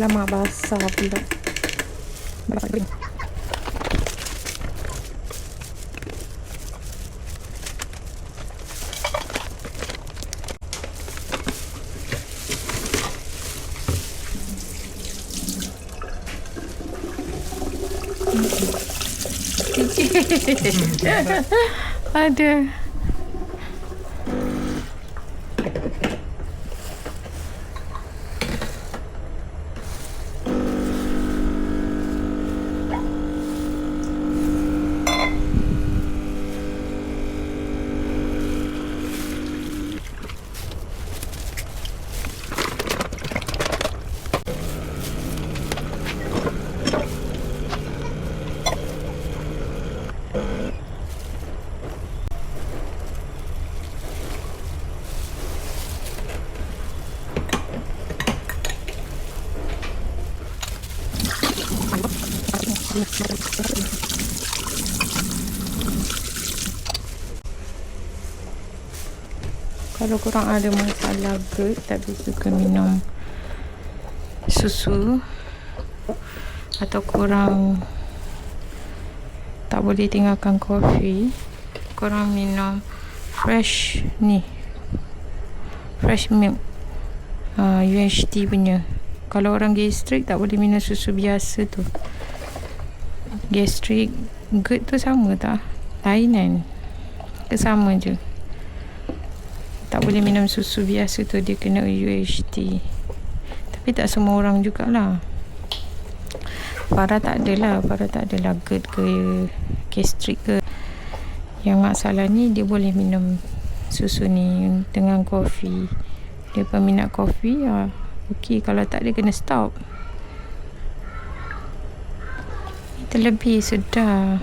Lama basah pula. Ada. Kalau korang ada masalah GERD, tak suka minum susu, atau korang tak boleh tinggalkan kopi, korang minum fresh milk, UHT punya. Kalau orang gastrik tak boleh minum susu biasa tu. Gastrik, GERD tu sama tak? Lain kan? Sama je. Tak boleh minum susu biasa tu, dia kena UHT. Tapi tak semua orang jugalah. Farah tak adalah GERD ke gastrik ke. Yang masalah ni dia boleh minum susu ni dengan kopi. Dia peminat kopi, okey. Kalau tak, dia kena stop. Terlebih sudah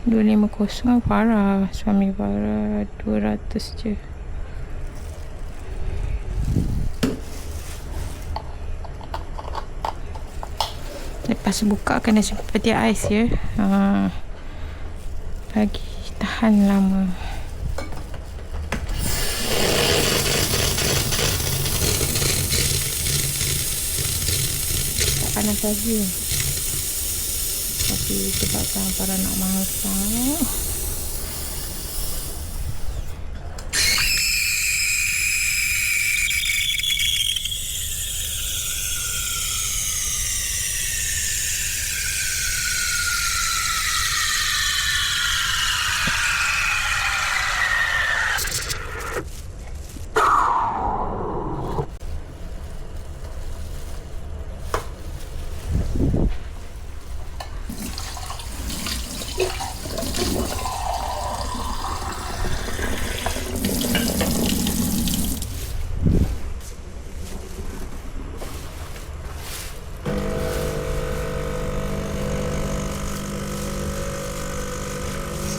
250 Farah, suami Farah 200 je. Lepas buka kena seperti ais ya. Lagi tahan lama. Tak panas lagi. Tapi sebabkan para nak masak,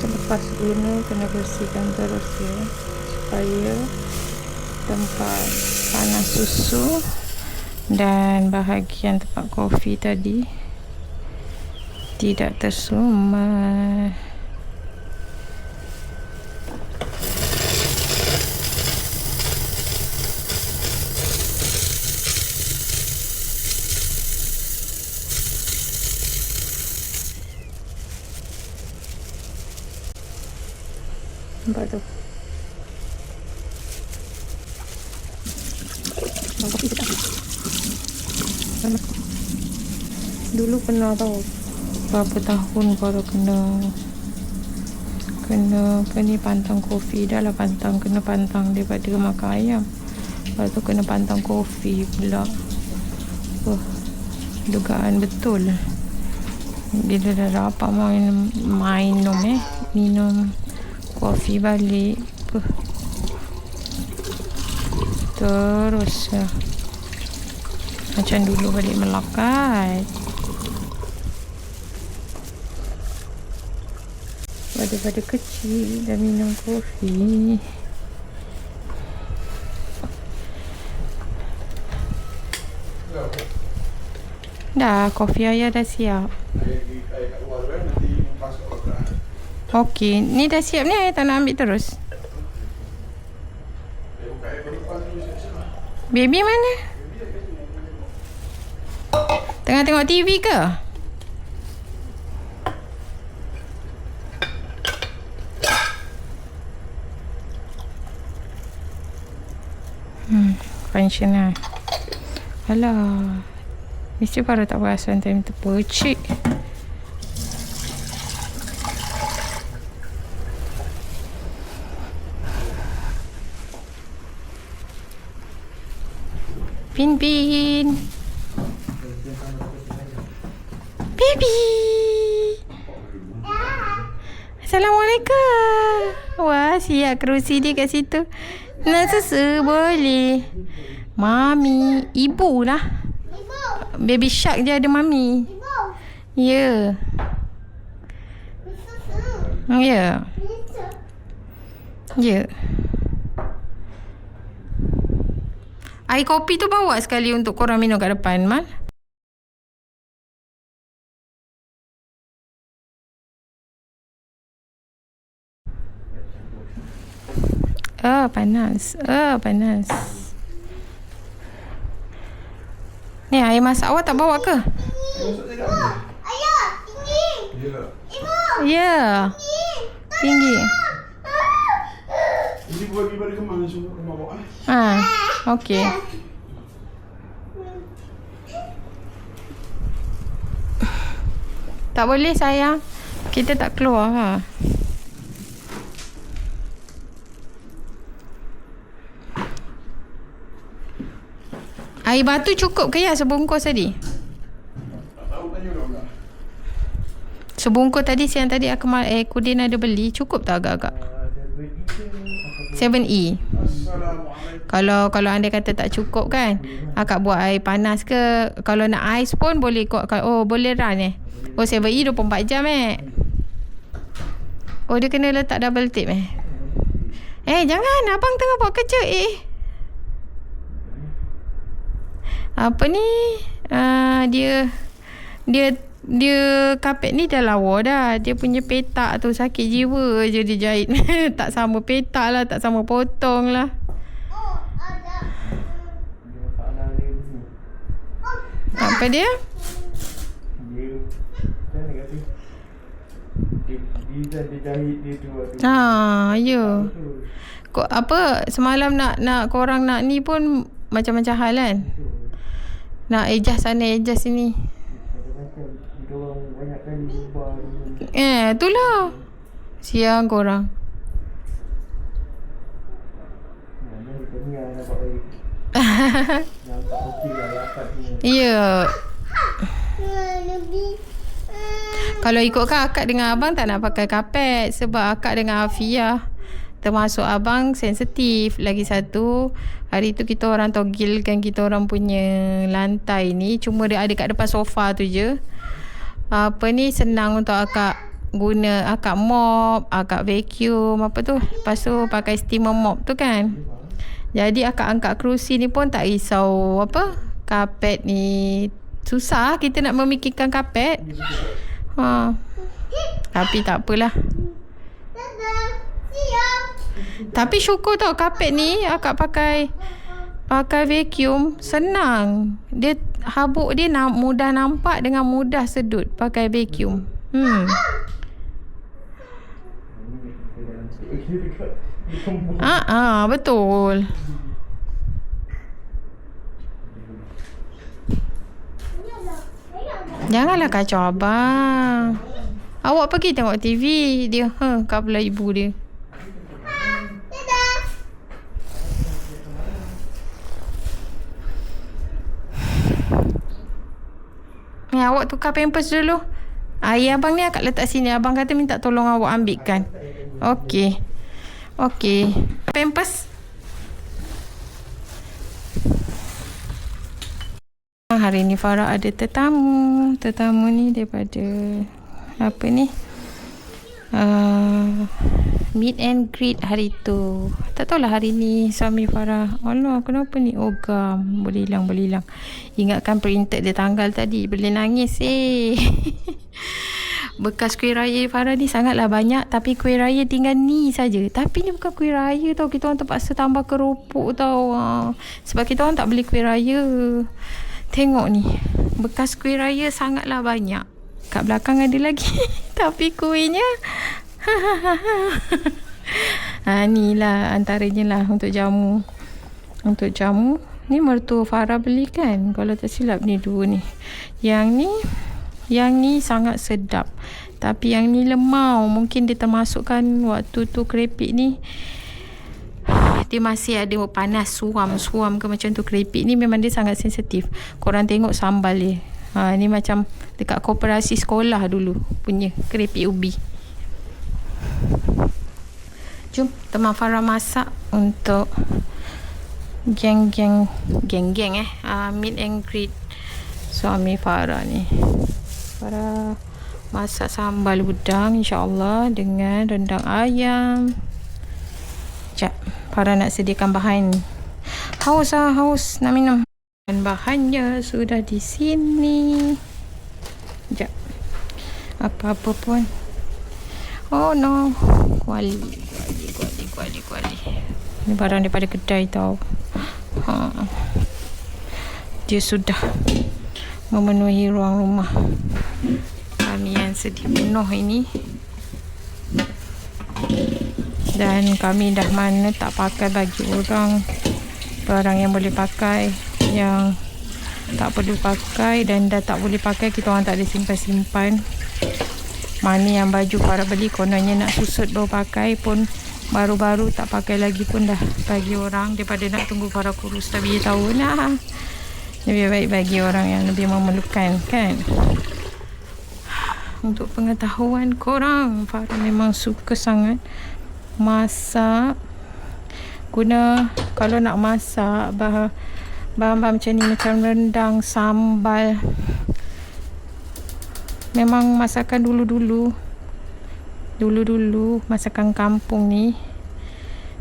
selepas guna kena bersihkan terus ya, supaya tempat panas susu dan bahagian tempat kopi tadi tidak tersumbat. Nampak tu. Dulu pernah tahu berapa tahun baru kena apa ni, pantang kopi. Dah lah pantang, kena pantang daripada makan ayam. Lepas tu kena pantang kopi pula. Dugaan betul. Bila dah dapat minum kopi balik, terus macam dulu balik Melaka. Pada kecil dah minum kopi. Dah, kopi ayah dah siap. Okey, ni dah siap ni, ayah tak nak ambil terus. Baby mana? Tengah tengok TV ke? Pensional. Alah. Mesti Farah tak perasan time tu percik. Pin. Baby. Assalamualaikum. Wah, siap kerusi dia kat situ. Nak susu boleh. Mami, ibu lah. Baby Shark je ada mami. Ya. Ya. Ya. Air kopi tu bawa sekali untuk korang minum kat depan, Mal. Panas. Panas. Ni air masak awak tak bawa ke? Ayah, tinggi. Ibu. Ya. Tinggi. Ini buat pergi balik ke mana semua rumah bawa? Okey. Tak boleh sayang. Kita tak keluar ha. Air batu cukup ke ya sebungkus tadi? Tak tahu tanya orang tak. Sebungkus tadi siang tadi Kudin ada beli. Cukup tak agak-agak? 7E. Assalamualaikum. Kalau anda kata tak cukup kan, akak buat air panas ke. Kalau nak ais pun boleh kok. Oh boleh run 7E 24 jam Oh dia kena letak double tip jangan, abang tengah buat kerja apa ni dia kapet ni dah lawa dah. Dia punya petak tu sakit jiwa je dia jahit. Tak sama petak lah, tak sama potong lah. Apa dia? Dia jahit dia tu. Ya. Kok apa semalam nak korang nak ni pun macam-macam hal kan? Nak adjust sana, adjust sini. Itulah. Siang korang. Ya. Kalau ikutkan akak dengan abang tak nak pakai kapet. Sebab akak dengan Afiyah, termasuk abang, sensitif. Lagi satu, hari tu kita orang togilkan kita orang punya lantai ni. Cuma dia ada kat depan sofa tu je. Apa ni, senang untuk akak guna. Akak mop, akak vacuum, apa tu. Lepas tu pakai steamer mop tu kan. Jadi akak angkat kerusi ni pun tak risau apa, kapet ni. Susah kita nak memikirkan kapet. Tapi tak apalah. Tapi syukur tau kapet ni akak pakai vacuum senang. Dia habuk dia mudah nampak dengan mudah sedut pakai vacuum. Betul. Janganlah kacau abang. Awak pergi tengok TV. Dia kat belah ibu dia. Awak tukar pampers dulu. Air abang ni akak letak sini. Abang kata minta tolong awak ambilkan. Okey. Pampers. Hari ni Farah ada tetamu. Tetamu ni daripada apa ni? Meet and greet hari tu. Tak tahulah hari ni suami Farah. Allah, kenapa ni ogam? Boleh hilang. Ingatkan printed dia tanggal tadi. Boleh nangis Bekas kuih raya Farah ni sangatlah banyak, tapi kuih raya tinggal ni saja. Tapi ni bukan kuih raya tau, kita orang terpaksa tambah keropok tau. Sebab kita orang tak beli kuih raya. Tengok ni, bekas kuih raya sangatlah banyak. Kat belakang ada lagi. Tapi kuihnya ni lah antaranya lah untuk jamu. Untuk jamu ni mertua Farah beli kan, kalau tak silap ni dua ni. Yang ni sangat sedap. Tapi yang ni lemau. Mungkin dia termasukkan waktu tu keripik ni, dia masih ada panas suam ke macam tu. Keripik ni memang dia sangat sensitif. Korang tengok sambal dia. Ni macam dekat koperasi sekolah dulu punya keripik ubi. Jom teman Farah masak untuk geng meet and greet suami Farah ni. Farah masak sambal udang insyaAllah dengan rendang ayam. Sekejap, Farah nak sediakan bahan. Haus nak minum. Dan bahannya sudah di sini. Sekejap, apa-apa pun. Oh no, kuali. Ni barang daripada kedai tau. Dia sudah memenuhi ruang rumah kami yang sedia penuh ini. Dan kami dah mana tak pakai bagi orang. Barang yang boleh pakai, yang tak perlu pakai, dan dah tak boleh pakai kita orang tak ada simpan-simpan. Mana yang baju Farah beli kononnya nak susut baru pakai pun, baru-baru tak pakai lagi pun dah bagi orang, daripada nak tunggu Farah kurus. Tapi dia tahu lah, lebih baik bagi orang yang lebih memerlukan kan. Untuk pengetahuan korang, Farah memang suka sangat masak. Kalau nak masak bahan-bahan macam ni, macam rendang, sambal, memang masakan dulu masakan kampung ni,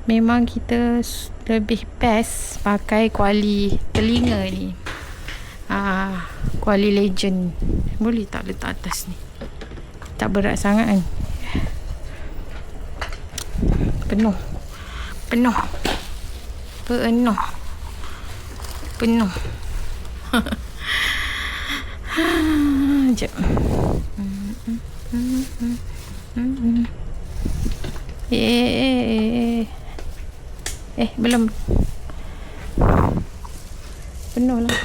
memang kita lebih best pakai kuali telinga ni. Kuali legend. Boleh tak letak atas ni? Tak berat sangat kan? Penuh. Sekejap. Belum. Penuh lah.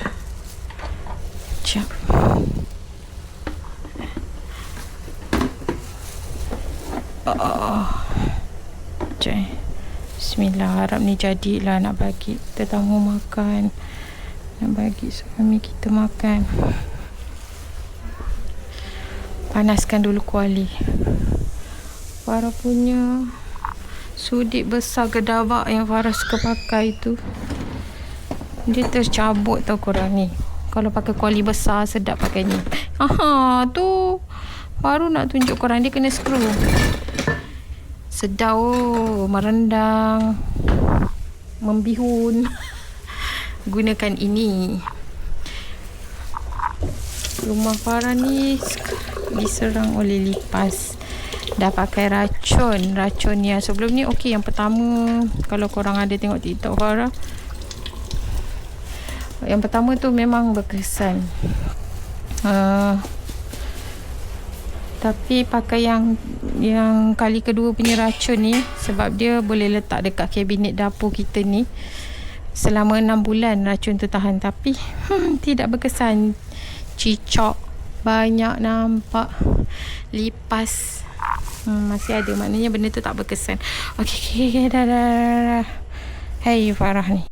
Sekejap. Bismillah, harap ni jadilah nak bagi tetamu makan, nak bagi suami kita makan. Panaskan dulu kuali. Farah punya sudik besar gedabak yang Farah suka pakai tu, dia tercabut tau korang ni. Kalau pakai kuali besar sedap pakai ni. Tu baru nak tunjuk korang, dia kena skru. Sedap merendang, membihun. Gunakan ini. Rumah Farah ni diserang oleh lipas. Dah pakai racun yang sebelum ni okey. Yang pertama, kalau korang ada tengok TikTok Farah, yang pertama tu memang berkesan. Tapi pakai yang kali kedua punya racun ni, sebab dia boleh letak dekat kabinet dapur kita ni selama 6 bulan racun tu tahan. Tapi tidak berkesan. Cicak banyak nampak, lipas masih ada, maknanya benda tu tak berkesan. Okey, dah. Hey Farah ni,